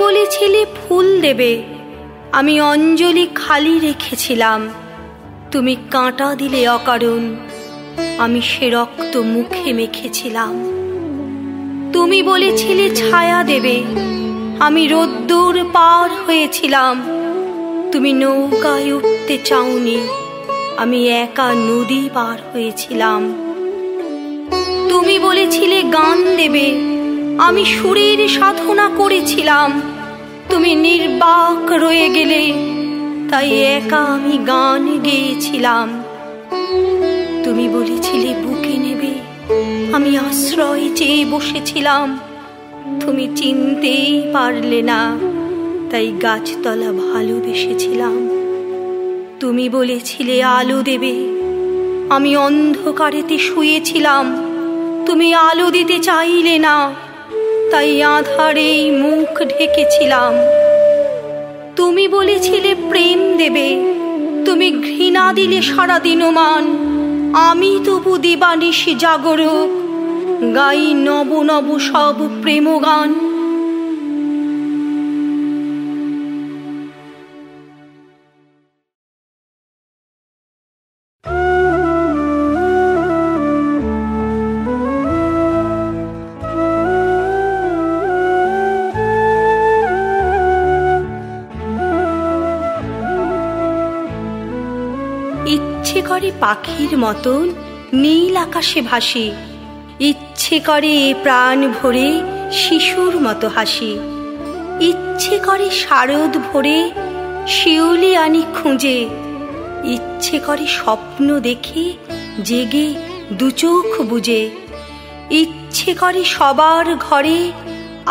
বলেছিলে ফুল দেবে, আমি অঞ্জলি খালি রেখেছিলাম। তুমি কাঁটা দিলে অকারণ, আমি সে রক্ত মুখে মেখেছিলাম। তুমি বলেছিলে ছায়া দেবে, আমি রোদ্দুর পার হয়েছিলাম। তুমি নৌকায় উঠতে চাওনি, আমি একা নদী পার হয়েছিলাম। তুমি বলেছিলে গান দেবে, আমি সুরের সাধনা করেছিলাম। তুমি নির্বাক রয়ে গেলে, তাই একা আমি গান গেয়েছিলাম। তুমি বলেছিলে বুকে নেবে, আমি আশ্রয় চেয়ে বসেছিলাম। তুমি চিনতেই পারলে না, তাই গাছতলা ভালোবেসেছিলাম। তুমি বলেছিলে আলো দেবে, আমি অন্ধকারেতে শুয়েছিলাম। তুমি আলো দিতে চাইলে না, তাই আঁধারেই মুখ ঢেকেছিলাম। তুমি বলেছিলে প্রেম দেবে, তুমি ঘৃণা দিলে সারাদিনমান। আমি তবু দিবানিশি জাগরক, গাই নব নব সব প্রেমগান। ইচ্ছে করে পাখির মতন নীল আকাশে ভাসি, ইচ্ছে করে প্রাণ ভরে শিশুর মতো হাসি। ইচ্ছে করে শারদ ভরে শিউলি আনি খুঁজে, ইচ্ছে করে স্বপ্ন দেখে জেগে দুচোখ বুজে। ইচ্ছে করে সবার ঘরে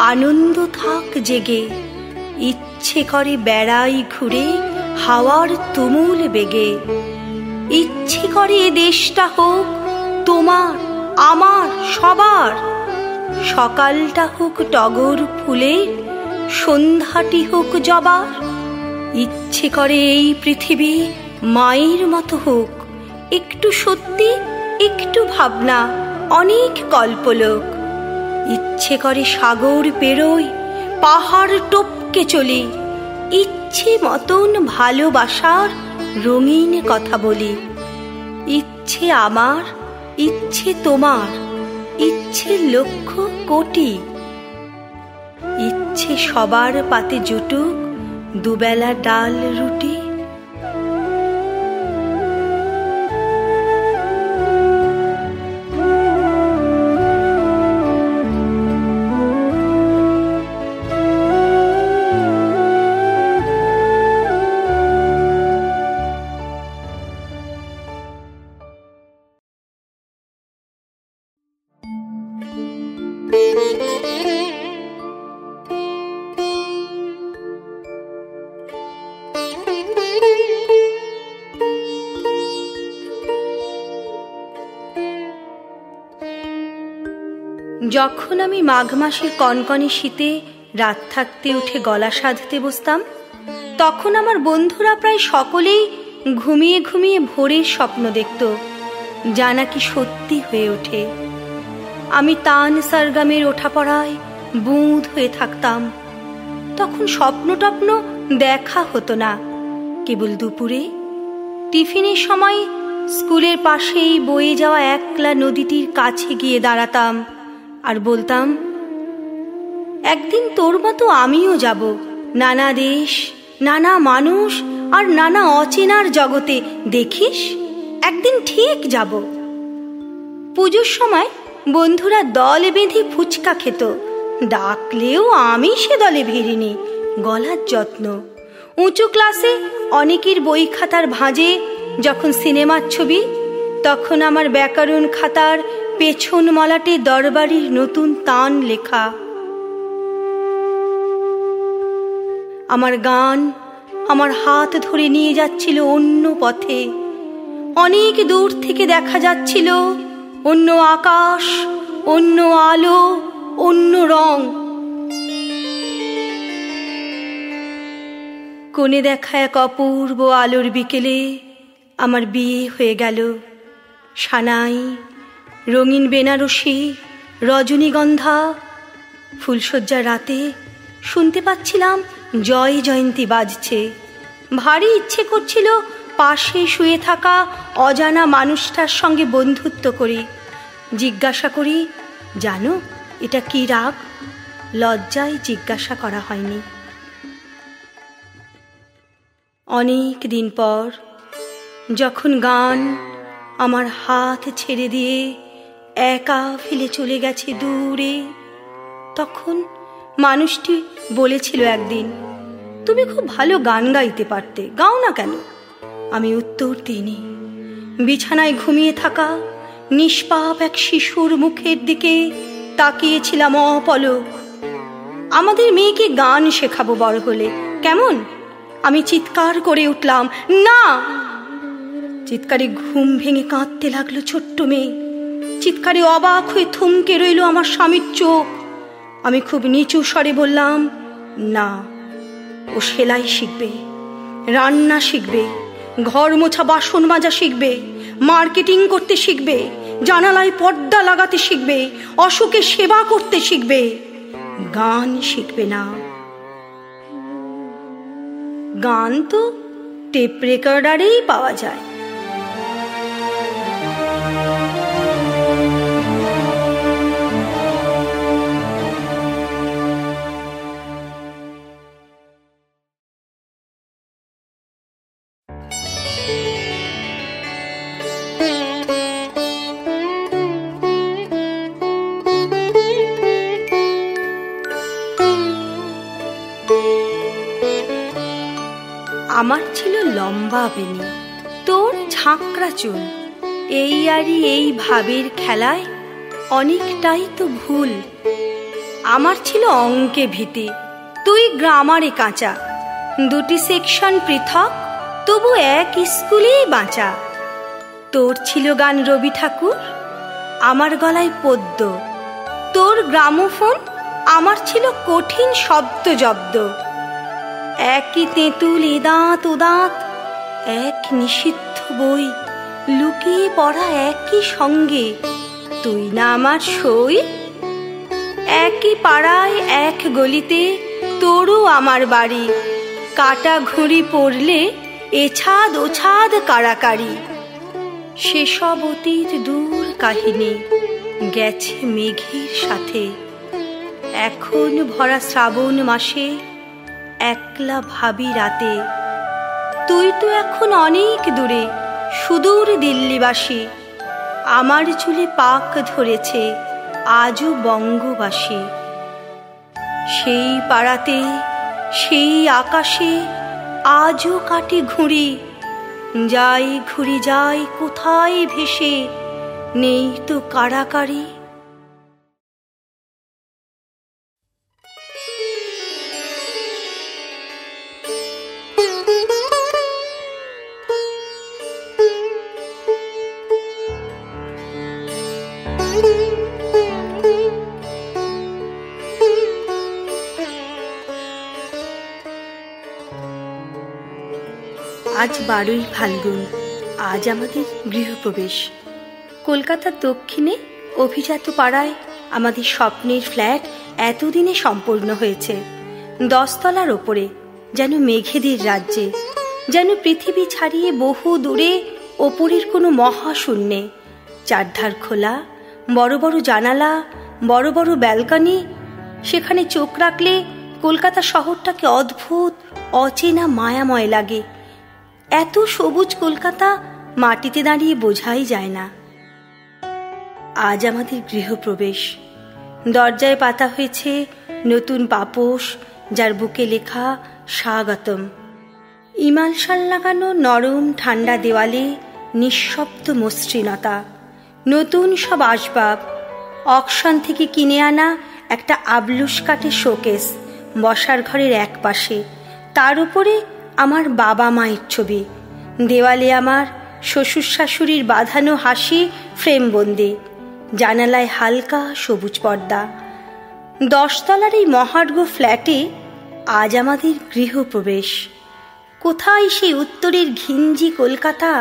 আনন্দ থাক জেগে, ইচ্ছে করে বেড়াই ঘুরে হাওয়ার তুমুল বেগে। ইচ্ছে করে এ দেশটা হোক তোমার আমার সবার, সকালটা হোক টগর ফুলের, সন্ধ্যাটি হোক জবার। ইচ্ছে করে এই পৃথিবী মায়ের মতো হোক, একটু সত্যি একটু ভাবনা অনেক কল্পলোক। ইচ্ছে করে সাগর পেরোই পাহাড় টপকে চলি, ইচ্ছে মতন ভালোবাসার রঙিন কথা বলি। ইচ্ছে আমার, ইচ্ছে তোমার, ইচ্ছে লক্ষ কোটি। ইচ্ছে সবার পাতে জুটুক দুবেলা ডাল রুটি। যখন আমি মাঘ মাসের কনকনে শীতে রাত থাকতে উঠে গলা সাধতে বসতাম, তখন আমার বন্ধুরা প্রায় সকলেই ঘুমিয়ে ঘুমিয়ে ভোরের স্বপ্ন দেখত, যা নাকি সত্যি হয়ে ওঠে। আমি তান সরগমের ওঠাপড়ায় বুঁদ হয়ে থাকতাম। তখন স্বপ্ন টপ্ন দেখা হতো না, কেবল দুপুরে টিফিনের সময় স্কুলের পাশেই বয়ে যাওয়া একলা নদীটির কাছে গিয়ে দাঁড়াতাম আর বলতাম, একদিন তোর মতো আমিও যাব নানা দেশ, নানা মানুষ আর নানা অচেনার জগতে, দেখিস একদিন ঠিক যাব। পুজোর সময় বন্ধুরা দলে বেঁধে ফুচকা খেত, ডাকলেও আমি সে দলে ভিড়িনি, গলার যত্ন। উঁচু ক্লাসে অনেকের বই খাতার ভাঁজে যখন সিনেমার ছবি, তখন আমার ব্যাকরণ খাতার পেছন মলাটে দরবারির নতুন তান লেখা। আমার গান আমার হাত ধরে নিয়ে যাচ্ছিল অন্য পথে। অনেক দূর থেকে দেখা যাচ্ছিল অন্য আকাশ, অন্য আলো, অন্য রং। কোণে দেখা এক অপূর্ব আলোর বিকেলে আমার বিয়ে হয়ে গেল। সানাই, রঙিন বেনারসি, রজনীগন্ধা, ফুলশয্যার রাতে শুনতে পাচ্ছিলাম জয় জয়ন্তী বাজছে। ভারী ইচ্ছে করছিল পাশে শুয়ে থাকা অজানা মানুষটার সঙ্গে বন্ধুত্ব করি, জিজ্ঞাসা করি, জানো এটা কি রাগ? লজ্জায় জিজ্ঞাসা করা হয়নি। অনেক দিন পর যখন গান আমার হাত ছেড়ে দিয়ে একা ফেলে চলে গেছে দূরে, তখন মানুষটি বলেছিল একদিন, তুমি খুব ভালো গান গাইতে পারতে, গাও না কেন? আমি উত্তর দিইনি। বিছানায় ঘুমিয়ে থাকা নিষ্পাপ এক শিশুর মুখের দিকে তাকিয়েছিলাম অপলক। আমাদের মেয়েকে গান শেখাবো বড় হলে, কেমন? আমি চিৎকার করে উঠলাম, না! চিৎকারে ঘুম ভেঙে কাঁদতে লাগলো ছোট্ট মেয়ে। চিৎকারে অবাক হয়ে থমকে রইল আমার স্বামীর চোখ। আমি খুব নিচু স্বরে বললাম, না, ও সেলাই শিখবে, রান্না শিখবে, ঘর মোছা বাসন মাজা শিখবে, মার্কেটিং করতে শিখবে, জানালায় পর্দা লাগাতে শিখবে, অসুখে সেবা করতে শিখবে, গান শিখবে না। গান তো টেপ রেকর্ডারেই পাওয়া যায়। আমার ছিল লম্বা বেনি, তোর ঝাঁকড়া চুল। এই আরই এই ভাবের খেলায় অনেকটাই তো ভুল। আমার ছিল অঙ্কে ভীতি, তুই গ্রামারে কাঁচা। দুটি সেকশন পৃথক, তবু এক স্কুলেই বাঁচা। তোর ছিল গান রবি ঠাকুর, আমার গলায় পদ্য। তোর গ্রামোফোন, আমার ছিল কঠিন শব্দ জব্দ। একই তেঁতুল এদাঁত ওদাঁত, এক নিষিদ্ধ বই, লুকিয়ে পড়া একই সঙ্গে, তুই না আমার সই। একই পাড়ায় এক গলিতে তোরও আমার বাড়ি, কাটা ঘুড়ি পড়লে এছাদ ওছাদ কাড়াকাড়ি। সেসব অতীত দূর কাহিনী গেছে মেঘের সাথে। এখন ভরা শ্রাবণ মাসে একলা ভাবি রাতে, তুই তো এখন অনেক দূরে, সুদূর দিল্লিবাসী। আমার চুলে পাক ধরেছে আজও বঙ্গবাসী। সেই পাড়াতে সেই আকাশে আজও কাটে ঘুড়ি, যাই ঘুড়ি যাই কোথায় ভেসে, নেই তো কাড়াকাড়ি। আজ 12ই ফাল্গুন, আজ আমাদের গৃহপ্রবেশ। কলকাতার দক্ষিণে অভিজাত পাড়ায় আমাদের স্বপ্নের ফ্ল্যাট এতদিনে সম্পূর্ণ হয়েছে। 10 তলার ওপরে, যেন মেঘেদের রাজ্যে, যেন পৃথিবী ছাড়িয়ে বহু দূরে ওপরের কোনো মহাশূন্যে। চারধার খোলা, বড় বড় জানালা, বড় বড় ব্যালকনি। সেখানে চোখ রাখলে কলকাতা শহরটাকে অদ্ভুত অচেনা মায়াময় লাগে। এত সবুজ কলকাতা মাটিতে দাঁড়িয়ে বোঝাই যায় না। আজ আমাদের গৃহপ্রবেশ। দরজায় পাতা হয়েছে নতুন পাপোশ, যার বুকে লেখা স্বাগতম। ইমালশাল লাগানো নরম ঠান্ডা দেওয়ালে নিঃশব্দ মসৃণতা, নতুন সব আসবাব। অকশন থেকে কিনে আনা একটা আবলুস কাঠের শোকেস বসার ঘরের এক পাশে, তার উপরে আমার বাবা মায়ের ছবি। দেওয়ালে আমার শ্বশুর শাশুড়ির বাঁধানো হাসি ফ্রেমবন্দি, জানালায় হালকা সবুজ পর্দা। 10 তলার এই মহার্ঘ ফ্ল্যাটে আজ আমাদের গৃহপ্রবেশ। কোথায় সেই উত্তরের ঘিঞ্জি কলকাতা?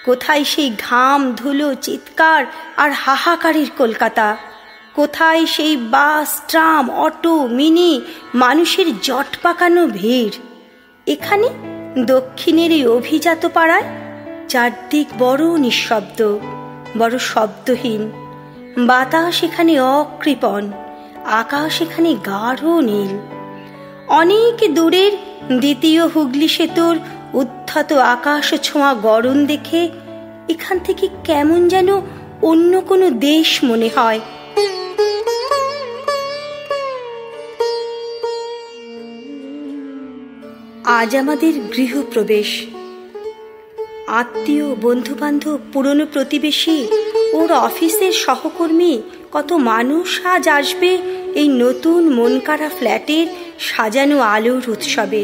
কোথায় সেই ঘাম, ধুলো, চিৎকার আর হাহাকারের কলকাতা? কোথায় সেই বাস, ট্রাম, অটো, মিনি, মানুষের জট পাকানো ভিড়। এখানে দক্ষিণের এই অভিজাত পাড়ায় চারদিক বড় নিঃশব্দ, বড় শব্দহীন। বাতাস এখানে অকৃপণ, আকাশ এখানে গাঢ় নীল। অনেক দূরের দ্বিতীয় হুগলি সেতুর উদ্ধত আকাশ ছোঁয়া গড়ন দেখে এখান থেকে কেমন যেন অন্য কোনো দেশ মনে হয়। আজ আমাদের গৃহপ্রবেশ। আত্মীয়, বন্ধুবান্ধব, পুরনো প্রতিবেশী, ওর অফিসের সহকর্মী, কত মানুষ আজ আসবে এই নতুন মনকাড়া ফ্ল্যাটের সাজানো আলোর উৎসবে।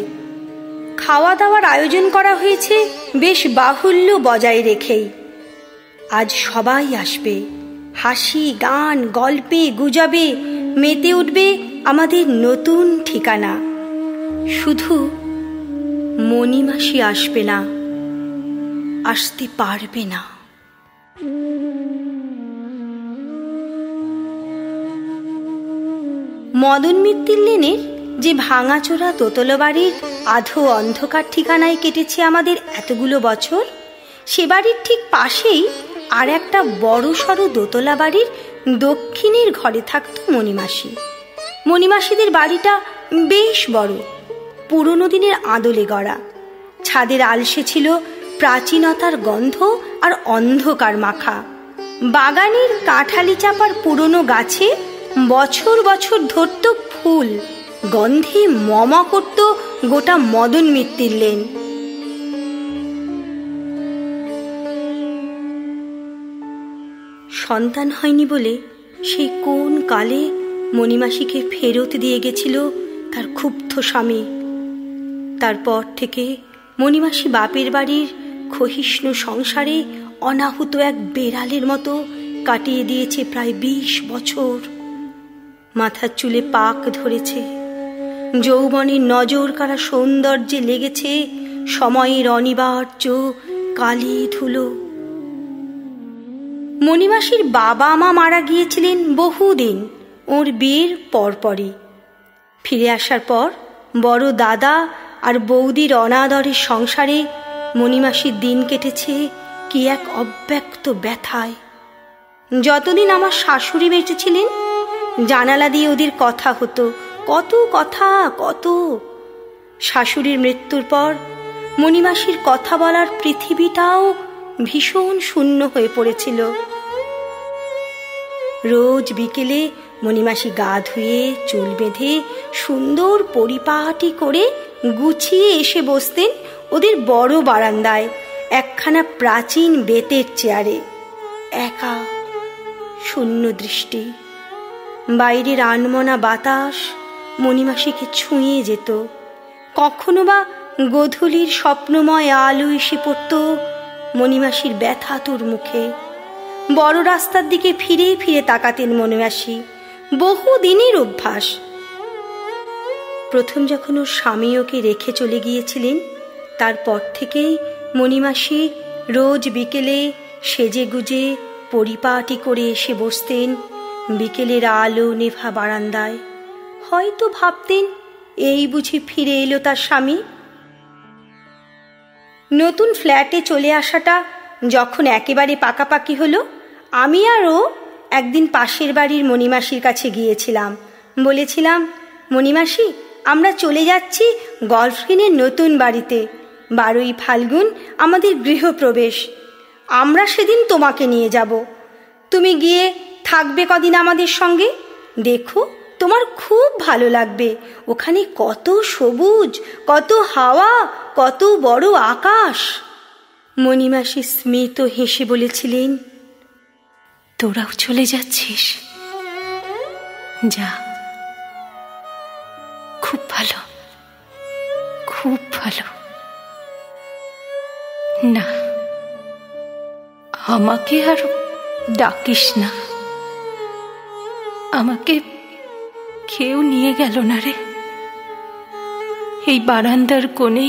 খাওয়া দাওয়ার আয়োজন করা হয়েছে বেশ বাহুল্য বজায় রেখেই। আজ সবাই আসবে, হাসি, গান, গল্পে গুজবে মেতে উঠবে আমাদের নতুন ঠিকানা। শুধু মণিমাসি আসবে না, আসতে পারবে না। মদন মিত্তির লেনের যে ভাঙাচোরা দোতলা বাড়ির আধো অন্ধকার ঠিকানায় কেটেছে আমাদের এতগুলো বছর, সে বাড়ির ঠিক পাশেই আর একটা বড় সড়ো দোতলা বাড়ির দক্ষিণের ঘরে থাকত মণিমাসি। মণিমাসিদের বাড়িটা বেশ বড়, পুরনো দিনের আদলে গড়া। ছাদের আলসে ছিল প্রাচীনতার গন্ধ আর অন্ধকার মাখা। বাগানের কাঁঠালি চাপার পুরনো গাছে বছর বছর ধরত ফুল, গন্ধে মমা করত গোটা মদন মিত্তির লেন। সন্তান হয়নি বলে সেই কোন কালে মণিমাসিকে ফেরত দিয়ে গেছিল তার ক্ষুব্ধ স্বামী। তারপর থেকে মণিমাসি বাপের বাড়ির ক্ষয়িষ্ণু সংসারে অনাহুত এক বেড়ালের মতো কাটিয়ে দিয়েছে প্রায় 20 বছর। মাথার চুলে পাক ধরেছে, যৌবনের নজর কাড়া সৌন্দর্যে লেগেছে সময়ের অনিবার্য কালি ধুলো। মণিমাসির বাবা মা মারা গিয়েছিলেন বহুদিন ওর বিয়ের পরপরই। ফিরে আসার পর বড় দাদা আর বৌদির অনাদরের সংসারে মণিমাসির দিন কেটেছে কি এক অব্যক্ত ব্যথায়। যতদিন আমার শাশুড়ি বেঁচে ছিলেন, জানালা দিয়ে ওদের কথা হতো, কত কথা, কত। শাশুড়ির মৃত্যুর পর মণিমাসির কথা বলার পৃথিবীটাও ভীষণ শূন্য হয়ে পড়েছিল। রোজ বিকেলে মণিমাসি গা ধুয়ে চুল বেঁধে সুন্দর পরিপাটি করে গুছিয়ে এসে বসতেন ওদের বড় বারান্দায় একখানা প্রাচীন বেতের চেয়ারে, একা, শূন্য দৃষ্টি। বাইরের আনমনা বাতাস মণিমাসিকে ছুঁয়ে যেত। কখনো বা গোধূলির স্বপ্নময় আলো এসে পড়ত মণিমাসির ব্যথাতুর মুখে। বড় রাস্তার দিকে ফিরে ফিরে তাকাতেন মণিমাসি, বহুদিনের অভ্যাস। প্রথম যখন ওর স্বামী ওকে রেখে চলে গিয়েছিলেন, তারপর থেকেই মণিমাসি রোজ বিকেলে সেজে গুজে পরিপাটি করে এসে বসতেন বিকেলের আলো নেভা বারান্দায়। হয়তো ভাবতেন এই বুঝি ফিরে এলো তার স্বামী। নতুন ফ্ল্যাটে চলে আসাটা যখন একেবারে পাকাপাকি হলো, আমি আর ও একদিন পাশের বাড়ির মণিমাসির কাছে গিয়েছিলাম। বলেছিলাম, মণিমাসি, আমরা চলে যাচ্ছি গলফগ্রিনের নতুন বাড়িতে। 12ই ফাল্গুন আমাদের গৃহপ্রবেশ। আমরা সেদিন তোমাকে নিয়ে যাব। তুমি গিয়ে থাকবে কদিন আমাদের সঙ্গে। দেখো, তোমার খুব ভালো লাগবে। ওখানে কত সবুজ, কত হাওয়া, কত বড় আকাশ। মণিমাসি স্মিত হেসে বলেছিলেন, তোরাও চলে যাচ্ছিস? যা, খুব ভালো, খুব ভালো। না, আমাকে আর ডাকিস না। আমাকে কেউ নিয়ে গেল না রে। এই বারান্দার কোণে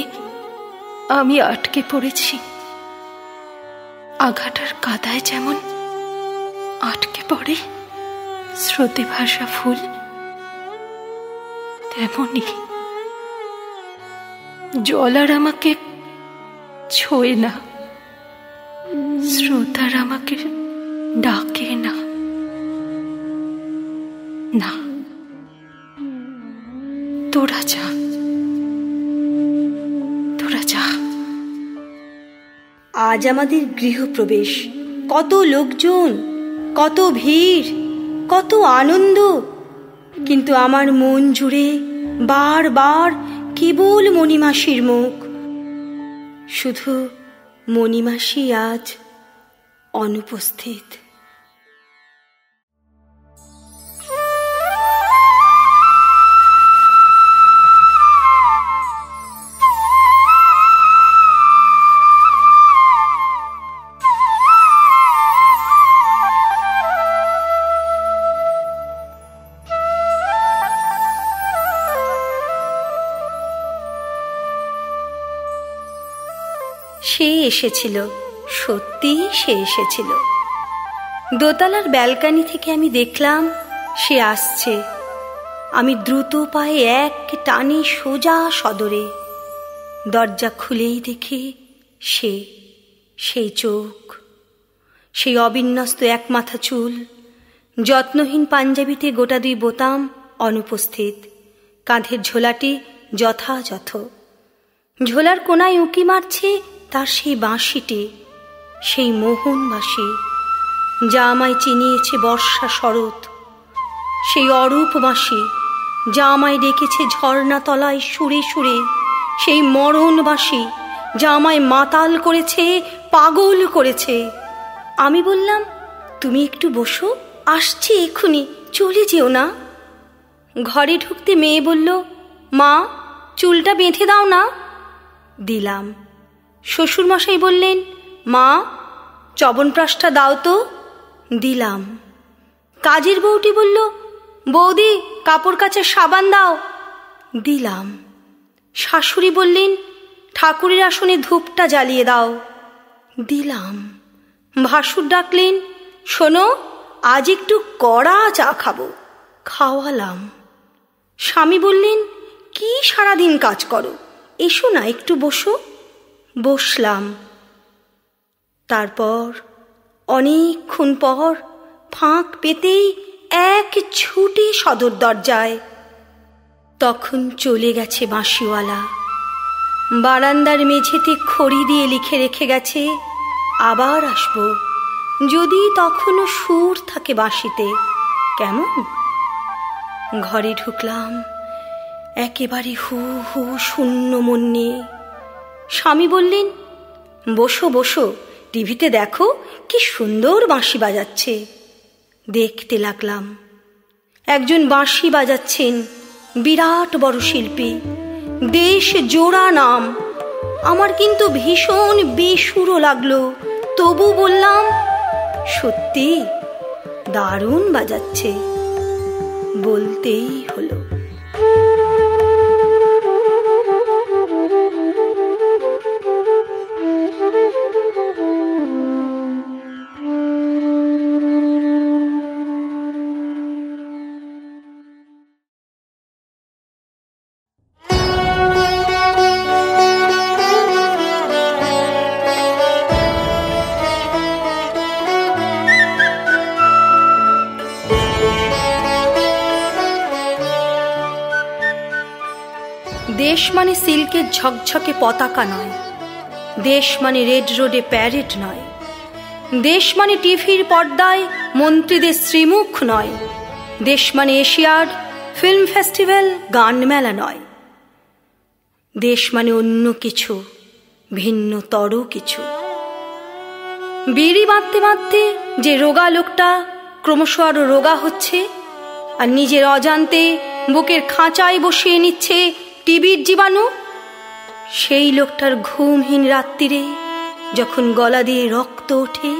আমি আটকে পড়েছি, আঘাটার কাদায় যেমন আটকে পড়ে, স্রোতে ভাসা ফুল তেমনি জল আর আমাকে ছোঁয় না, স্রোত আর আমাকে ডাকে না। না, তোরা যা, তোরা যা। আজ আমাদের গৃহপ্রবেশ, কত লোকজন, কত ভিড়, কত আনন্দ, কিন্তু আমার মন জুড়ে বারবার কেবল মণিমাসির মুখ। শুধু মণিমাসি আজ অনুপস্থিত। সে এসেছিল, সত্যি সে এসেছিল। দোতলার ব্যালকনি থেকে আমি দেখলাম সে আসছে। আমি দ্রুত পায়ে এক টানে সোজা সদরে। দরজা খুলেই দেখি সেই চোখ, সেই অবিন্যস্ত এক মাথা চুল, যত্নহীন পাঞ্জাবিতে গোটা 2 বোতাম অনুপস্থিত, কাঁধের ঝোলাটি যথাযথ। ঝোলার কোনায় উঁকি মারছে তার সেই বাঁশিটি, সেই মোহন বাঁশি যা আমায় চিনিয়েছে বর্ষা শরৎ, সেই অরূপ বাঁশি যা আমায় ডেকেছে ঝর্ণা তলায় সুরে সুরে, সেই মরণ বাঁশি যা আমায় মাতাল করেছে, পাগল করেছে। আমি বললাম, তুমি একটু বসো, আসছি এক্ষুনি, চলে যেও না। ঘরে ঢুকতে মেয়ে বলল, মা চুলটা বেঁধে দাও না। দিলাম। শ্বশুরমশাই বললেন, মা চবনপ্রাশটা দাও তো। দিলাম। কাজের বউটি বলল, বৌদি কাপড় কাচার সাবান দাও। দিলাম। শাশুড়ি বললেন, ঠাকুরের আসনে ধূপটা জ্বালিয়ে দাও। দিলাম। ভাসুর ডাকলেন, শোনো আজ একটু কড়া চা খাবো। খাওয়ালাম। স্বামী বললেন, কি সারাদিন কাজ করো, এসো না একটু বসো। বসলাম। তারপর অনেকক্ষণ পর ফাঁক পেতেই এক ছুটে সদর দরজায়। তখন চলে গেছে বাঁশিওয়ালা। বারান্দার মেঝেতে খড়ি দিয়ে লিখে রেখে গেছে, আবার আসবো, যদি তখনও সুর থাকে বাঁশিতে। কেমন? ঘরে ঢুকলাম একেবারে হু হু শূন্য মন নিয়ে। স্বামী বললেন, বসো বসো, টিভিতে দেখো কি সুন্দর বাঁশি বাজাচ্ছে। দেখতে লাগলাম। একজন বাঁশি বাজাচ্ছেন, বিরাট বড় শিল্পী, দেশ জোড়া নাম। আমার কিন্তু ভীষণ বেসুরো লাগলো, তবু বললাম, সত্যি দারুণ বাজাচ্ছে। বলতেই হলো। দেশ মানে সিল্কের ঝকঝকে পতাকা নয়, দেশ মানে রেড রোডে প্যারেড নয়, দেশ মানে টিভির পর্দায় মন্ত্রীদের শ্রীমুখ নয়, দেশ মানে এশিয়াড, ফিল্ম ফেস্টিভ্যাল, গান মেলা নয়। দেশ মানে অন্য কিছু, ভিন্নতর কিছু। বিড়ি বাঁধতে বাঁধতে যে রোগা লোকটা ক্রমশ আরো রোগা হচ্ছে, আর নিজের অজান্তে বুকের খাঁচায় বসিয়ে নিচ্ছে টিবির জীবাণু, সেই লোকটার ঘুমহীন রাত্রিরে যখন গলা দিয়ে রক্ত ওঠে,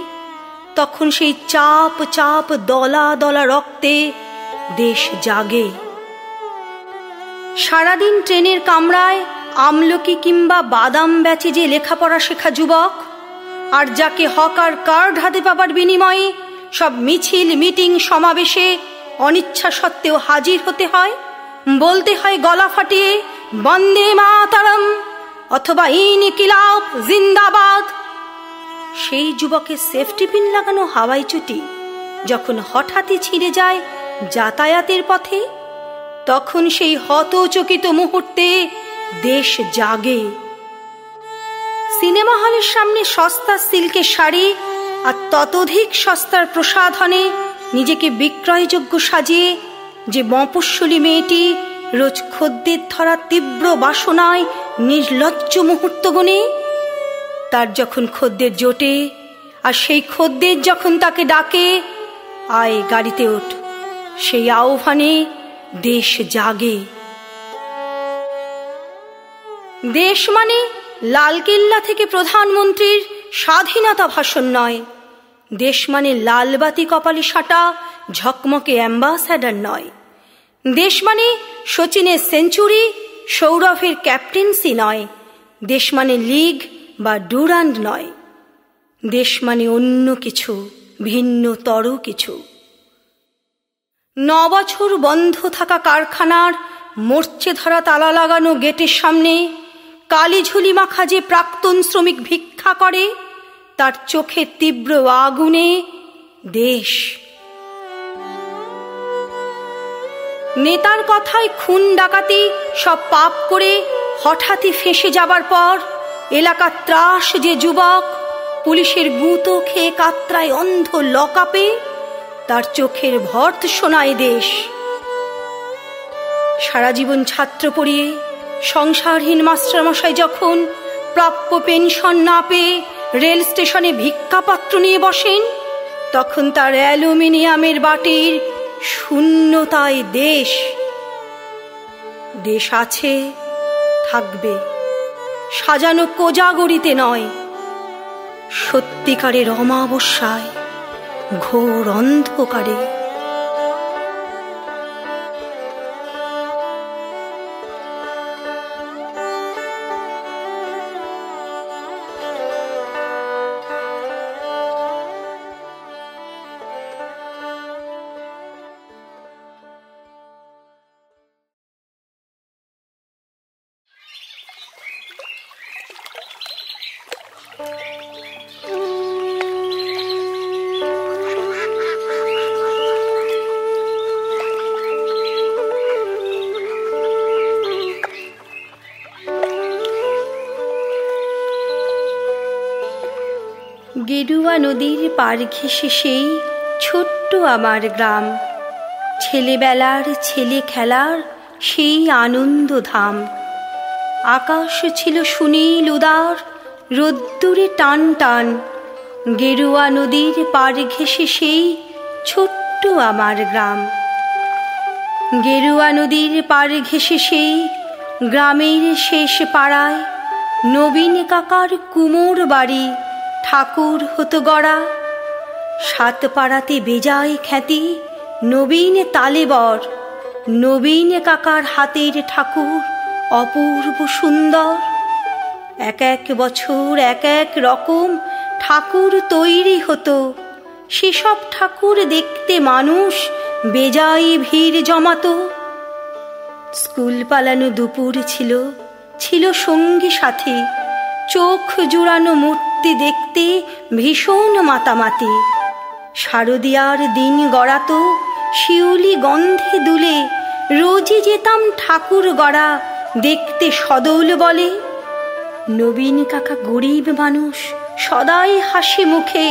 তখন সেই চাপ চাপ দলা দলা রক্তে দেশ জাগে। সারাদিন ট্রেনের কামরায় আমলকি কিংবা বাদাম বেচে যে লেখাপড়া শেখা যুবক, আর যাকে হকার কার্ড হাতে পাবার বিনিময়ে সব মিছিল মিটিং সমাবেশে অনিচ্ছা সত্ত্বেও হাজির হতে হয়, বলতে হয় গলা ফাটিয়ে বন্দে মাতরম অথবা ইনকিলাব জিন্দাবাদ। সেই যুবকের সেফটি পিন লাগানো হাওয়াই চটি যখন হঠাৎই ছিঁড়ে যায় যাতায়াতের পথে, তখন সেই হতচকিত মুহূর্তে দেশ জাগে। সিনেমা হলের সামনে সস্তা সিল্কের শাড়ি আর ততোধিক সস্তার প্রসাধনে নিজেকে বিক্রয়যোগ্য সাজিয়ে যে মফস্বলী মেয়েটি রোজ খদ্দের ধরা তীব্র বাসনায় নির্লজ্জ মুহূর্ত গুনে, তার যখন খদ্দের জোটে আর সেই খদ্দের যখন তাকে ডাকে আয় গাড়িতে ওঠ, সেই আহ্বানে দেশ জাগে। দেশ মানে লালকেল্লা থেকে প্রধানমন্ত্রীর স্বাধীনতা ভাষণ নয়, দেশ মানে লালবাতি কপালে সাঁটা ঝকমকে অ্যাম্বাসাডার নয়, দেশ মানে সচিনের সেঞ্চুরি সৌরভের ক্যাপ্টেন্সি নয়, দেশ মানে লিগ বা ডুরান্ড নয়, দেশ মানে অন্য কিছু, ভিন্নতর কিছু। 9 বছর বন্ধ থাকা কারখানার মরচে ধরা তালা লাগানো গেটের সামনে কালিঝুলি মাখা যে প্রাক্তন শ্রমিক ভিক্ষা করে, তার চোখে তীব্র আগুনে দেশ। নেতার কথায় খুন ডাকাতি সব পাপ করে হঠাৎই ফেঁসে যাবার পর এলাকার ত্রাস যে যুবক পুলিশের গুঁতো খেয়ে কাতরায় অন্ধ লকআপে, তার চোখের ভর্ত শোনায় দেশ। সারা জীবন ছাত্র পড়িয়ে সংসারহীন মাস্টারমশাই যখন প্রাপ্য পেনশন না পেয়ে রেল স্টেশনে ভিক্ষাপাত্র নিয়ে বসেন, তখন তার অ্যালুমিনিয়ামের বাটির শূন্যতায় দেশ। দেশ আছে, থাকবে, সাজানো কোজাগরিতে নয়, সত্যিকারের অমাবস্যায়, ঘোর অন্ধকারে। গেরুয়া নদীর পার ঘেঁষে সেই ছোট্ট আমার গ্রাম, ছেলেবেলার ছেলে খেলার সেই আনন্দ ধাম। আকাশ ছিল সুনীল উদার, রোদ্দুরে টান টান। গেরুয়া নদীর পার ঘেঁষে সেই ছোট্ট আমার গ্রাম। গেরুয়া নদীর পার ঘেঁষে সেই গ্রামের শেষ পাড়ায় নবীন কাকার কুমোর বাড়ি ঠাকুর হতো গড়া। 7 পাড়াতে বেজায় খ্যাতি নবীন তালেবর। নবীন কাকার হাতের ঠাকুর অপূর্ব সুন্দর। এক এক বছর এক এক রকম ঠাকুর তৈরি হতো। সেসব ঠাকুর দেখতে মানুষ বেজায় ভিড় জমাতো। স্কুল পালানো দুপুর ছিল, ছিল সঙ্গী সাথী। চোখ জুড়ানো মূর্তি দেখতে ভীষণ মাতামাতি। শারদিয়ার দিন গড়াতো শিউলি গন্ধে দুলে। রোজই যেতাম ঠাকুর গড়া দেখতে সদল বলে। নবীন কাকা গরিব মানুষ, সদাই হাসি মুখে।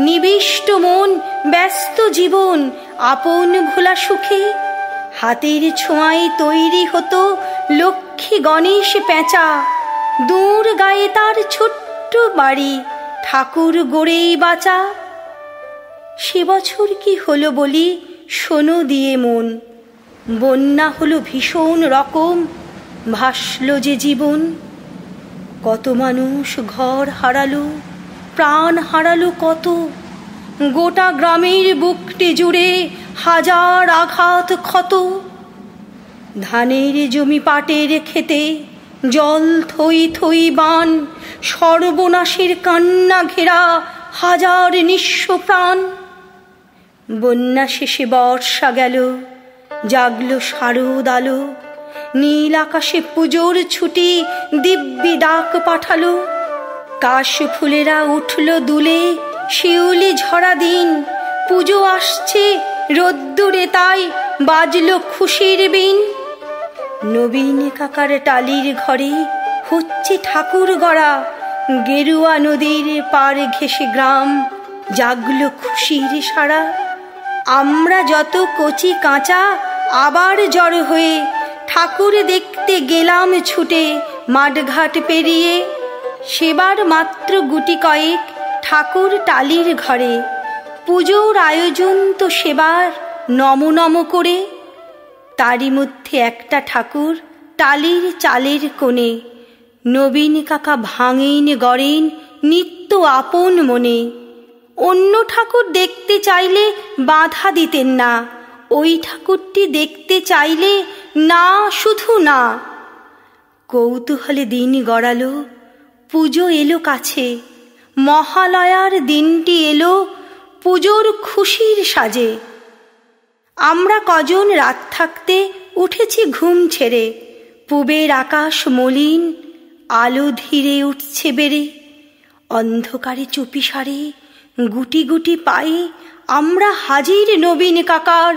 নিবিষ্ট মন, ব্যস্ত জীবন, আপন ভোলা সুখে। হাতের ছোঁয়ায় তৈরি হতো লক্ষ্মী গণেশ পেঁচা। দূর গায়ে তার ছোট্ট বাড়ি, ঠাকুর গড়েই বাঁচা। সে বছর কি হলো বলি শোনো দিয়ে মন। বন্যা হলো ভীষণ রকম, ভাসলো যে জীবন। কত মানুষ ঘর হারালো, প্রাণ হারালো কত। গোটা গ্রামের বুকটি জুড়ে হাজার আঘাত ক্ষত। ধানের জমি পাটের খেতে জল থই থই বান। সর্বনাশের কান্না ঘেরা হাজার নিঃস্ব প্রাণ। বন্যা শেষে বর্ষা গেল, জাগলো শারদ আলো, নীল আকাশে পুজোর ছুটি দিব্যি ডাক পাঠালো। কাশ ফুলেরা উঠল দুলে, শিউলি ঝরা দিন, পুজো আসছে রোদ্দুরে তাই বাজলো খুশির বিন। নবীন কাকার টালির ঘরে হচ্ছে ঠাকুর গড়া, গেরুয়া নদীর পার ঘেঁষে গ্রাম জাগলো খুশির সারা। আমরা যত কচি কাঁচা আবার জড়ো হয়ে ঠাকুর দেখতে গেলাম ছুটে মাঠঘাট পেরিয়ে। সেবার মাত্র গুটি কয়েক ঠাকুর টালির ঘরে, পুজোর আয়োজন তো সেবার নম নম করে। তারই মধ্যে একটা ঠাকুর টালির চালের কোণে, নবীন কাকা ভাঙেন গড়েন নিত্য আপন মনে। অন্য ঠাকুর দেখতে চাইলে বাধা দিতেন না, ওই ঠাকুরটি দেখতে চাইলে না শুধু না। কৌতূহলে দিন গড়ালো, পুজো এলো কাছে, মহালয়ার দিনটি এলো পুজোর খুশির সাজে। আমরা কজন রাত থাকতে উঠেছি ঘুম ছেড়ে, পূবের আকাশ মলিন, আলো ধীরে উঠছে বেড়ে। অন্ধকারে চুপিসারে গুটি গুটি পায়ে আমরা হাজির নবীন কাকার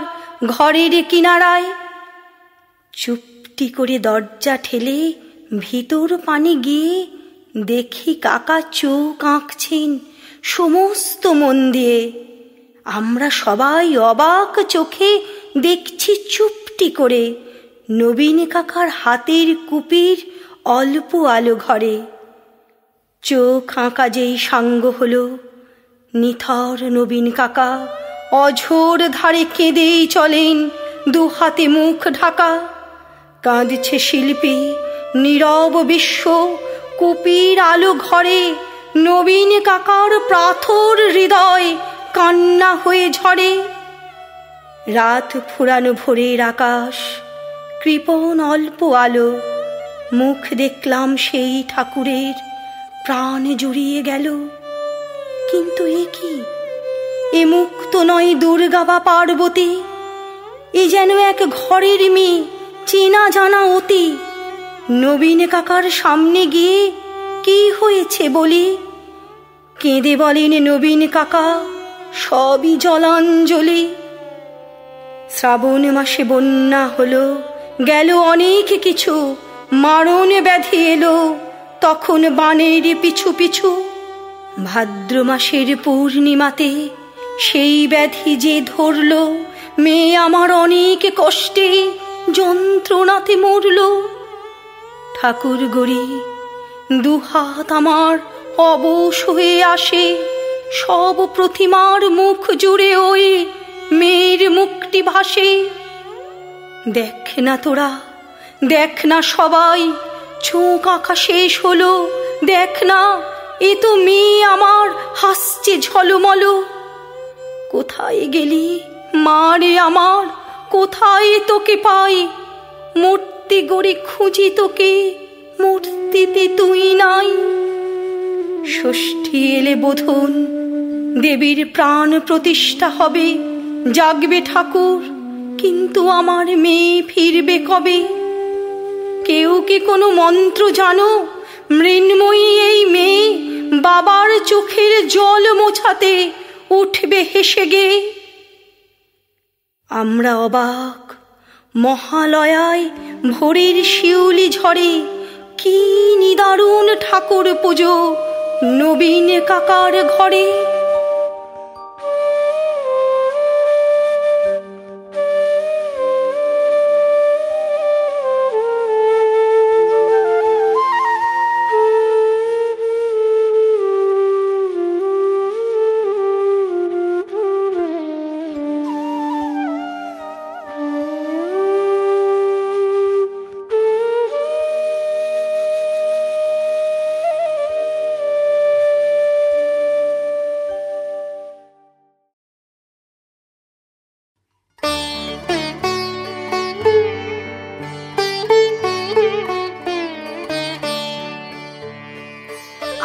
ঘরের কিনারায়। চুপটি করে দরজা ঠেলে ভিতর পানে গিয়ে দেখি কাকা চোখ আঁকছেন সমস্ত মন দিয়ে। আমরা সবাই অবাক চোখে দেখছি চুপটি করে নবীন কাকার হাতের কুপির অল্প আলো ঘরে। চোখ আঁকা যেই সাঙ্গ হলো, নিথর নবীন কাকা অঝোর ধারে কেঁদেই চলেন দু হাতে মুখ ঢাকা। কাঁদছে শিল্পী নীরব বিশ্ব, কুপির আলো ঘরে নবীন কাকার প্রাথর হৃদয় কান্না হয়ে ঝরে। রাত ফুরানো ভোরের আকাশ, কৃপণ অল্প আলো, মুখ দেখলাম সেই ঠাকুরের, প্রাণ জুড়িয়ে গেল। কিন্তু এ কি? এ মুখ তো নয় দুর্গা বা পার্বতী, এ যেন এক ঘরের মেয়ে, চেনা জানা অতি। নবীন কাকার সামনে গিয়ে কি হয়েছে বলি? কেঁদে বলেন নবীন কাকা, সবই জলাঞ্জলি। শ্রাবণ মাসে বন্যা হলো, গেল অনেক কিছু, মারণ ব্যাধি এলো তখন বানের পিছু পিছু। ভাদ্র মাসের পূর্ণিমাতে সেই ব্যাধি যে ধরল, মেয়ে আমার অনেক কষ্টে যন্ত্রণাতে মরল। ঠাকুর গড়ি দুহাত আমার অবশ হয়ে আসে, সব প্রতিমার মুখ জুড়ে ওই মেয়ের মুখটি ভাসে। দেখ না তোরা, দেখ না সবাই, চোখ আঁকা শেষ হলো, দেখ না এ তো মেয়ে আমার হাসছে ঝলমল। কোথায় গেলি মা রে আমার, কোথায় তোকে পাই? মূর্তি গড়ে খুঁজি তোকে, মূর্তিতে তুই নাই। ষষ্ঠী এলে বোধন, দেবীর প্রাণ প্রতিষ্ঠা হবে, জাগবে ঠাকুর, কিন্তু আমার মেয়ে ফিরবে কবে? কেউ কি কোনো মন্ত্র জানো? মৃন্ময়ী এই মেয়ে বাবার চোখের জল মোছাতে উঠবে হেসে গে। আমরা অবাক, মহালয়ায় ভোরের শিউলি ঝরে কি নিদারুণ ঠাকুর পুজো নবীন কাকার ঘরে।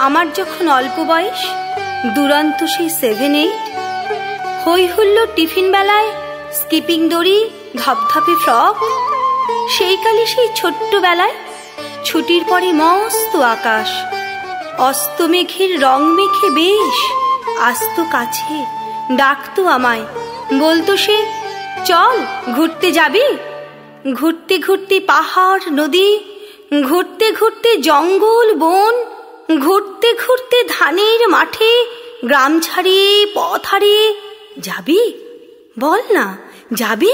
আমার যখন অল্প বয়স, দুরন্ত সেই 7-8, হই হুল্লো টিফিন বেলায়, স্কিপিং দড়ি, ধপধপে ফ্রক। সেই কালে সেই ছোট্টবেলায় ছুটির পরে মস্ত আকাশ, অস্ত মেঘের রং মেখে বেশ আসত কাছে, ডাকতো আমায়, বলতো সে, চল ঘুরতে যাবি। ঘুরতে ঘুরতে পাহাড় নদী, ঘুরতে ঘুরতে জঙ্গল বন, ঘুরতে ঘুরতে ধানের মাঠে, গ্রাম ছাড়িয়ে পথ হারিয়ে, যাবি বল না, যাবি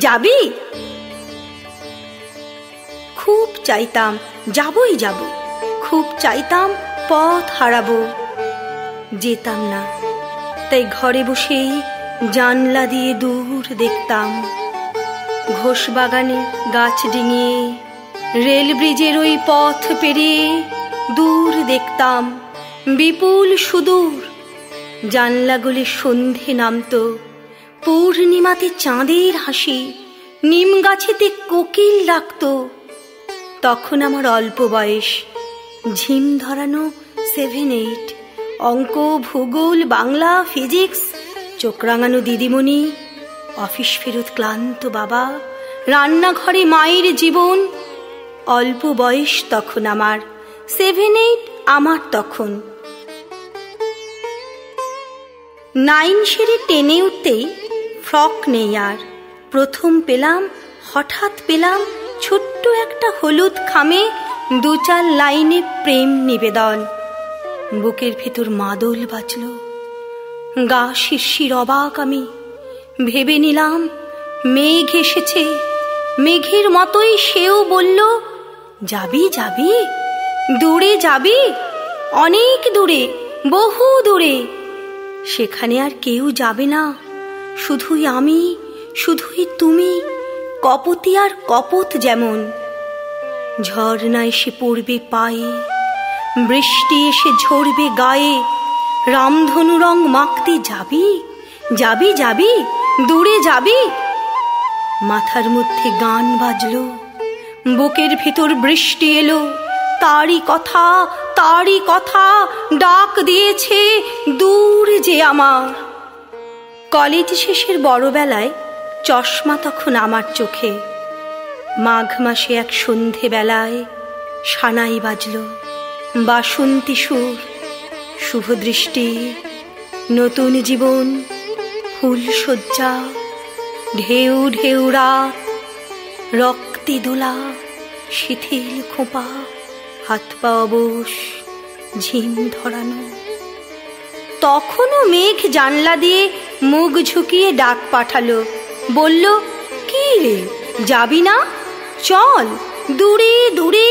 যাবি। খুব চাইতাম যাবই যাব, খুব চাইতাম পথ হারাবো, যেতাম না। তাই ঘরে বসেই জানলা দিয়ে দূর দেখতাম, ঘোষ বাগানে গাছ ডিঙিয়ে, রেল ব্রিজের ওই পথ পেরিয়ে দূর দেখতাম বিপুল সুদূর। জানলাগুলি সন্ধে নামতো, পূর্ণিমাতে চাঁদের হাসি, নিম গাছেতে কোকিল ডাকতো। তখন আমার অল্প বয়স, ঝিম ধরানো 7-8, অঙ্ক, ভূগোল, বাংলা, ফিজিক্স, চোখ রাঙানো দিদিমণি, অফিস ফেরত ক্লান্ত বাবা, রান্নাঘরে মায়ের জীবন। অল্প বয়স তখন আমার, 7-8 আমার তখন। 9 সেরে 10-এ উঠতেই ফ্রক নেই আর। প্রথম পেলাম, হঠাৎ পেলাম ছোট্ট একটা হলুদ খামে 2-4 লাইনে প্রেম নিবেদন। বুকের ভেতর মাদল বাজল, গা শিরশির অবাক আমি। ভেবে নিলাম মেঘ এসেছে, মেঘের মতোই সেও বলল, যাবি যাবি, দূরে যাবি, অনেক দূরে, বহু দূরে। সেখানে আর কেউ যাবে না, শুধুই আমি, শুধুই তুমি, কপতি আর কপত যেমন। ঝর্ণা এসে পড়বে পায়ে, বৃষ্টি এসে ঝরবে গায়ে, রামধনু রং মাখতে যাবি যাবি যাবি, দূরে যাবি। মাথার মধ্যে গান বাজলো, বুকের ভিতর বৃষ্টি এলো, তারই কথা, তারই কথা ডাক দিয়েছে দূর যে আমার। কলেজ শেষের বড়বেলায় চশমা তখন আমার চোখে। মাঘ মাসে এক সন্ধে বেলায় সানাই বাজল, বাসন্তী সুর, শুভ দৃষ্টি, নতুন জীবন, ফুল সজ্জা, ঢেউ ঢেউ রাত, রক্তি দোলা, শিথিল খোঁপা, হাত পা অবশ, ঝিম ধরানো। তখনও মেঘ জানলা দিয়ে মুখ ঝুঁকিয়ে ডাক পাঠালো, বলল, কি রে যাবি না, চল দূরে দূরে,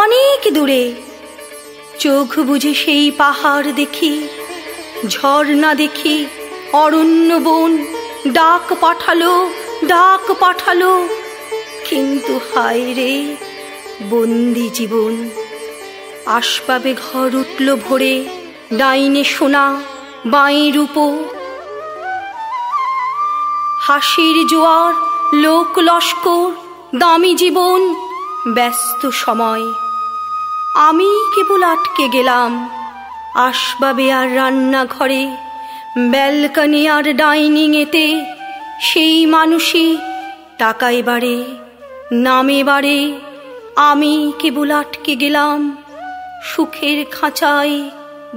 অনেক দূরে। চোখ বুঝে সেই পাহাড় দেখি, ঝর্ণা দেখি, অরণ্য বন, ডাক পাঠালো, ডাক পাঠালো। কিন্তু হায় রে বন্দি জীবন। আসবাবে ঘর উঠল ভোরে, ডাইনে সোনা, বাঁয়ে রূপো, হাসির জোয়ার, লোক লস্কর, দামি জীবন, ব্যস্ত সময়। আমি কেবল আটকে গেলাম আসবাবে আর রান্নাঘরে, ব্যালকনি আর ডাইনিং এতে। সেই মানুষই টাকায় বাড়ে, নামে বাড়ে, আমি কেবল আটকে গেলাম সুখের খাঁচায়,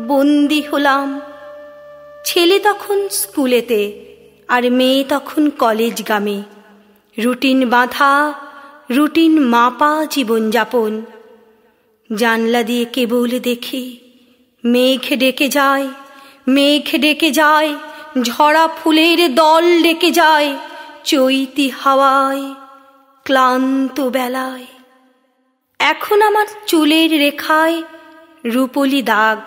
বন্দি হলাম। ছেলে তখন স্কুলেতে আর মেয়ে তখন কলেজ গামে। রুটিন বাঁধা, রুটিন মাপা জীবনযাপন। জানলা দিয়ে কেবল দেখি মেঘ ডেকে যায়, মেঘ ডেকে যায়, ঝরা ফুলের দল ডেকে যায়, চৈতি হাওয়ায়, ক্লান্ত বেলায়। এখন আমার চুলের রেখায় রূপলি দাগ,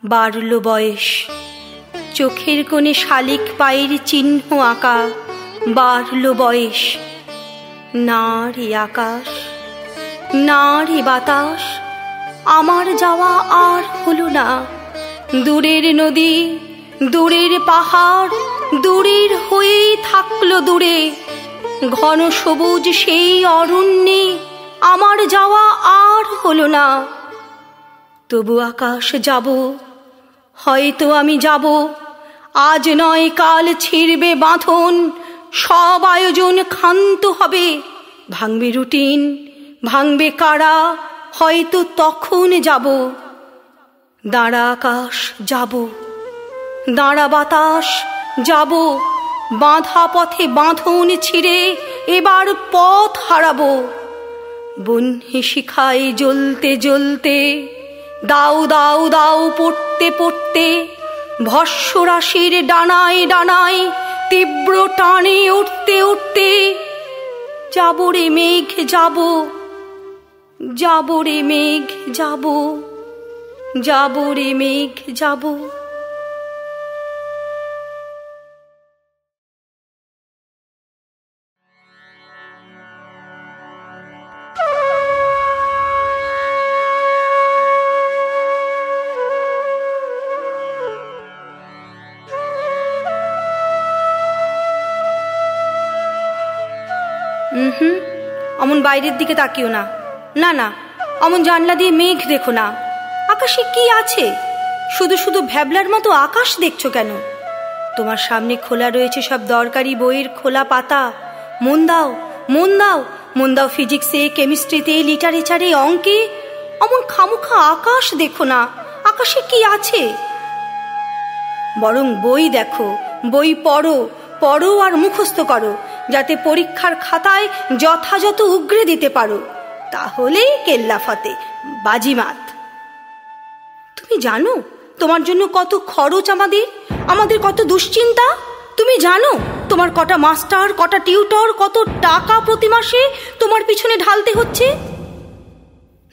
বাড়ল বয়স। চোখের কোণে শালিক পায়ের চিহ্ন আঁকা, বাড়ল বয়স। না রে আকাশ, না রে বাতাস, আমার যাওয়া আর হলো না। দূরের নদী, দূরের পাহাড়, দূরের হয়েই থাকলো দূরে। ঘন সবুজ সেই অরণ্যে আমার যাওয়া আর হলো না। তবু আকাশ যাব, হয়তো আমি যাব, আজ নয় কাল ছিঁড়বে বাঁধন, সব আয়োজন ক্ষান্ত হবে। ভাঙবে রুটিন, ভাঙবে কারা, হয়তো তখন যাব। দাঁড়া আকাশ যাব, দাঁড়া বাতাস যাব, বাঁধা পথে বাঁধন ছিঁড়ে এবার পথ হারাবো। বহ্নি শিখায় জ্বলতে জ্বলতে, দাও দাও দাও পড়তে পড়তে, ভস্ম রাশির ডানায় ডানায় তীব্র টানে উঠতে উঠতে, যাবো রে মেঘ যাব, যাবো রে মেঘ যাব, যাবো রে মেঘ যাব। অমন বাইরের দিকে তাকিও না, না না, অমন জানলা দিয়ে মেঘ দেখো না। আকাশে কি আছে? শুধু শুধু ভ্যাবলার মতো আকাশ দেখছো কেন? তোমার সামনে খোলা রয়েছে সব দরকারি বইয়ের খোলা পাতা। মন দাও, মন দাও, মন দাও ফিজিক্সে, কেমিস্ট্রিতে, লিটারেচারে, অঙ্কে। অমন খামোখা আকাশ দেখো না। আকাশে কি আছে? বরং বই দেখো, বই পড়ো, পড়ো আর মুখস্থ করো, যাতে পরীক্ষার খাতায় যথাযথ উগরে দিতে পারো। তাহলেই কেল্লা ফতে, বাজিমাত। তুমি জানো তোমার জন্য কত খরচ, আমাদের কত দুশ্চিন্তা? তুমি জানো তোমার কটা মাস্টার, কটা টিউটর, কত টাকা প্রতি মাসে তোমার পিছনে ঢালতে হচ্ছে?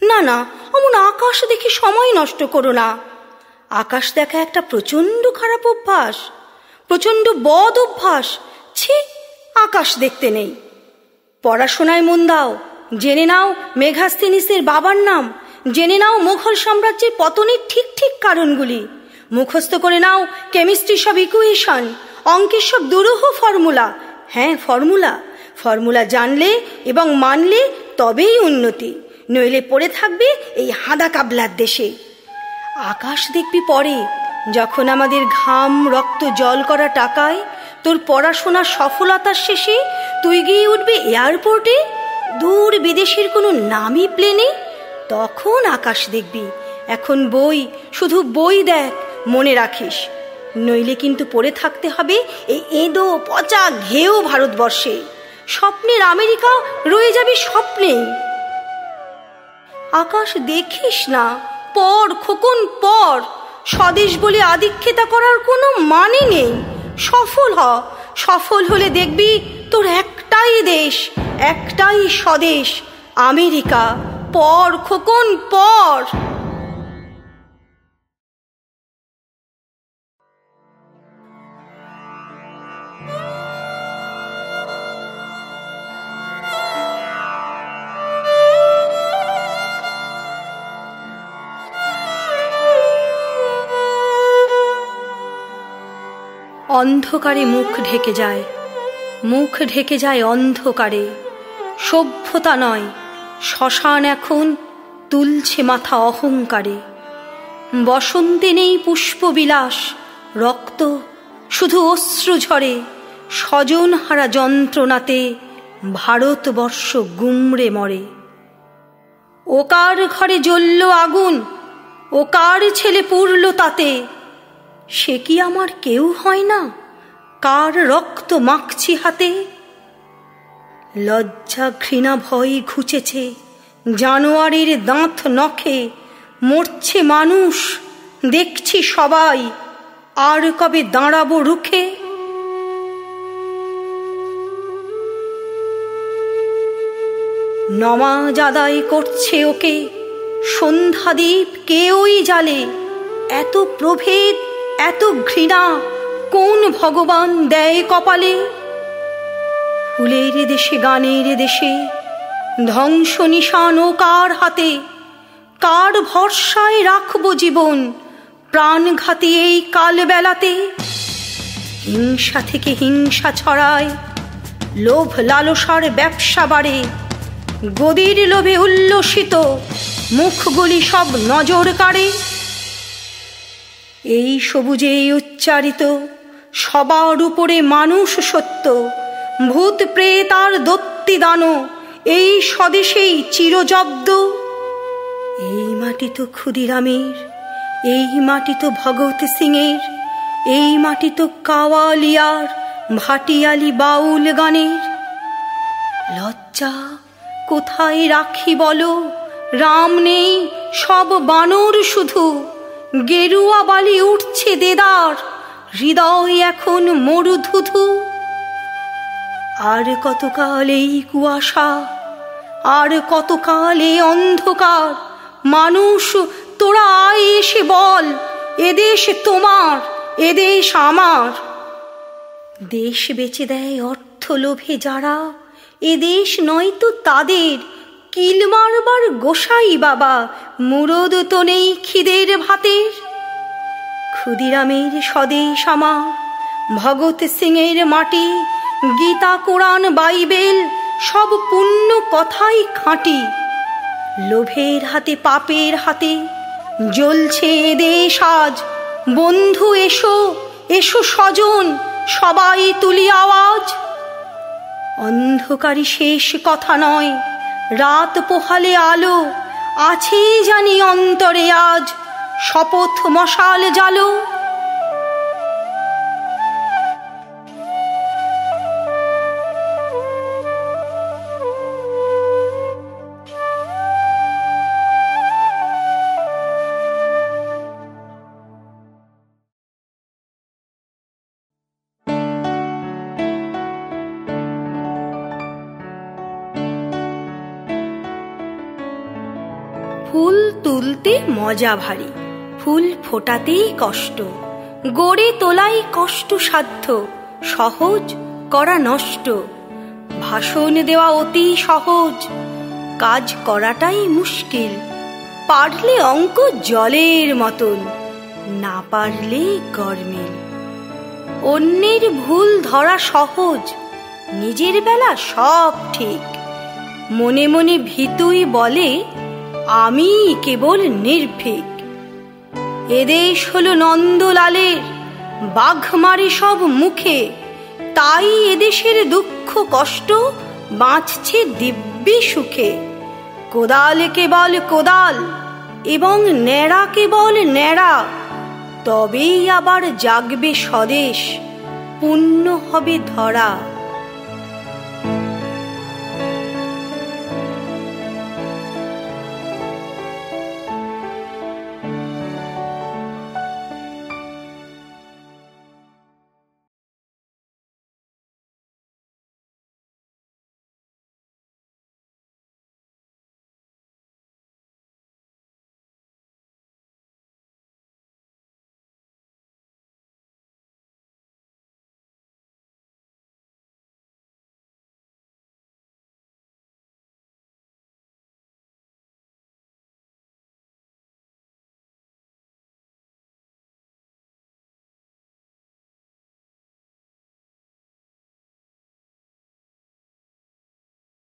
না না, অমন আকাশ দেখে সময় নষ্ট করো না। আকাশ দেখা একটা প্রচণ্ড খারাপ অভ্যাস, প্রচণ্ড বদ অভ্যাস। ছি, আকাশ দেখতে নেই। পড়াশোনায় মন দাও, জেনে নাও মেঘাস্তিনিসের বাবার নাম, জেনে নাও মুঘল সাম্রাজ্যের পতনের ঠিক ঠিক কারণগুলি, মুখস্থ করে নাও কেমিস্ট্রির সব ইকুয়েশন, অঙ্কের সব দুরূহ ফর্মুলা। হ্যাঁ, ফর্মুলা জানলে এবং মানলে তবেই উন্নতি, নইলে পড়ে থাকবে এই হাদা কাবলার দেশে। আকাশ দেখবি পরে, যখন আমাদের ঘাম রক্ত জল করা টাকায় তোর পড়াশোনার সফলতার শেষে তুই গিয়ে উঠবি এয়ারপোর্টে, দূর বিদেশের কোনো নামি প্লেনে, তখন আকাশ দেখবি। এখন বই, শুধু বই দেখ, মনে রাখিস, নইলে কিন্তু পড়ে থাকতে হবে এই এঁদো পচা ঘেউ ভারতবর্ষে। স্বপ্নের আমেরিকা রয়ে যাবে স্বপ্নেই। আকাশ দেখিস না, পড় খোকন পড়। স্বদেশ বলে আদিক্ষেতা করার কোনো মানে নেই। সফল হলে দেখবি তোর একটাই দেশ, একটাই স্বদেশ, আমেরিকা। পড় খোকন পড়। অন্ধকারে মুখ ঢেকে যায় অন্ধকারে। সভ্যতা নয়, শ্মশান এখন তুলছে মাথা অহংকারে। বসন্তে নেই পুষ্পবিলাস, রক্ত শুধু অশ্রু ঝরে। স্বজন হারা যন্ত্রণাতে ভারতবর্ষ গুমড়ে মরে। ও কার ঘরে জ্বলল আগুন, ও কার ছেলে পুড়ল তাতে, সে কি আমার কেউ হয় না? কার রক্ত মাখছি হাতে? লজ্জা ঘৃণা ভয় ঘুচেছে জানোয়ারের দাঁত নখে। মরছে মানুষ দেখছি সবাই, আর কবে দাঁড়াবো রুখে? নমাজ আদায় করছে ওকে সন্ধ্যাদীপ কেউই জালে। এত প্রভেদ, এত ঘৃণা কোন ভগবান দেয় কপালে? ফুলের দেশে গানের দেশে ধ্বংস নিশান ও কার হাতে? কার ভরসায় রাখবো জীবন প্রাণঘাতী এই কালবেলাতে? হিংসা থেকে হিংসা ছড়ায়, লোভ লালসার ব্যবসা বাড়ে। গদির লোভে উল্লসিত মুখগুলি সব নজর কাড়ে। এই সবুজে উচ্চারিত সবার উপরে মানুষ সত্য, ভূত প্রেত আর দত্তি দানো এই স্বদেশেই চিরজব্দ। এই মাটি তো ক্ষুদিরামের, এই মাটি তো ভগৎ সিংয়ের, এই মাটি তো কাওয়ালিয়ার ভাটিয়ালি বাউল গানের। লজ্জা কোথায় রাখি বলো, রাম নেই সব বানর শুধু, গেরুয়া বালি উঠছে দেদার, হৃদয় এখন মরুধুধু। আর কতকাল এই কুয়াশা, আর কতকাল এই অন্ধকার, মানুষ তোরা আয় এসে বল, এদেশ তোমার এদেশ আমার। দেশ বেচে দেয় অর্থ লোভে যারা, এদেশ নয়তো তাদের, কিল মারবার গোসাই বাবা, মুরদ তো নেই খিদের ভাতের। ক্ষুদিরামের স্বদেশ আমার, ভগৎ সিংয়ের মাটি, গীতা কোরআন বাইবেল সব পুণ্য কথাই খাঁটি। লোভের হাতে পাপের হাতে জ্বলছে এদেশ আজ, বন্ধু এসো এসো স্বজন সবাই তুলি আওয়াজ। অন্ধকারই শেষ কথা নয়, রাত পোহালে আলো, আছে জানি অন্তরে আজ শপথ মশাল জালো। ফুল তুলতে মজা ভারী, ফুল ফোটাতেই কষ্ট, গড়ে তোলাই কষ্ট সাধ্য, সহজ করা নষ্ট। ভাষণ দেওয়া অতি সহজ, কাজ করাটাই মুশকিল। পারলে অঙ্ক জলের মতন, না পারলে গরমিল। অন্যের ভুল ধরা সহজ, নিজের বেলা সব ঠিক। মনে মনে ভীতুই বলে আমি কেবল নির্ভীক। এদেশ হলো নন্দলালের, বাঘ মারে সব মুখে, তাই এদেশের দুঃখ কষ্ট বাঁচছে দিব্যি সুখে। কোদাল কেবল কোদাল এবং ন্যাড়া কেবল ন্যাড়া, তবেই আবার জাগবে স্বদেশ, পুণ্য হবে ধরা।